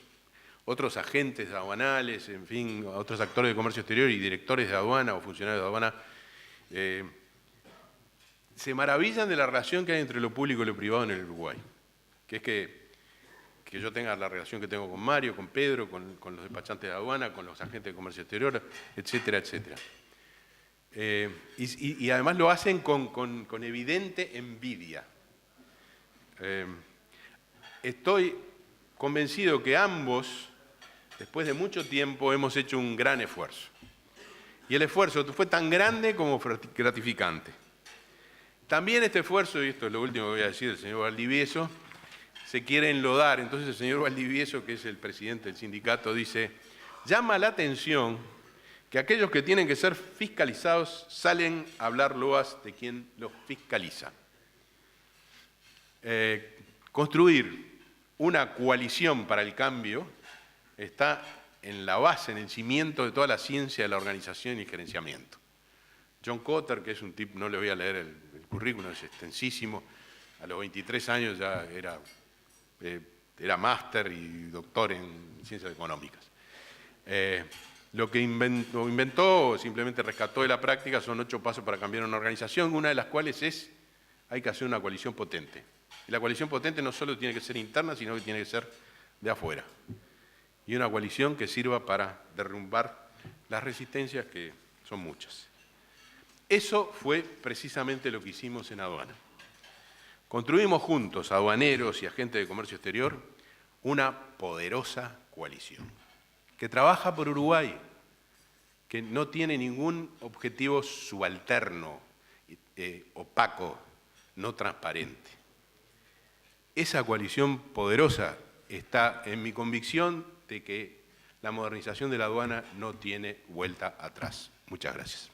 agentes aduanales, en fin, otros actores de comercio exterior y directores de aduana o funcionarios de aduana, se maravillan de la relación que hay entre lo público y lo privado en el Uruguay. Que es que yo tenga la relación que tengo con Mario, con Pedro, con los despachantes de aduana, con los agentes de comercio exterior, etcétera, etcétera. Y además lo hacen con evidente envidia. Estoy convencido que ambos, después de mucho tiempo, hemos hecho un gran esfuerzo. Y el esfuerzo fue tan grande como gratificante. También este esfuerzo, y esto es lo último que voy a decir del señor Valdivieso, se quiere enlodar. Entonces el señor Valdivieso, que es el presidente del sindicato, dice, llama la atención que aquellos que tienen que ser fiscalizados salen a hablar loas de quien los fiscaliza. Construir una coalición para el cambio está en la base, en el cimiento de toda la ciencia de la organización y gerenciamiento. John Kotter, que es un tipo, no le voy a leer el currículum, es extensísimo, a los 23 años ya era máster y doctor en ciencias económicas. Lo que inventó, simplemente rescató de la práctica, son 8 pasos para cambiar una organización, una de las cuales es, hay que hacer una coalición potente. Y la coalición potente no solo tiene que ser interna, sino que tiene que ser de afuera. Y una coalición que sirva para derrumbar las resistencias, que son muchas. Eso fue precisamente lo que hicimos en aduana. Construimos juntos, aduaneros y agentes de comercio exterior, una poderosa coalición que trabaja por Uruguay, que no tiene ningún objetivo subalterno, opaco, no transparente. Esa coalición poderosa está en mi convicción de que la modernización de la aduana no tiene vuelta atrás. Muchas gracias.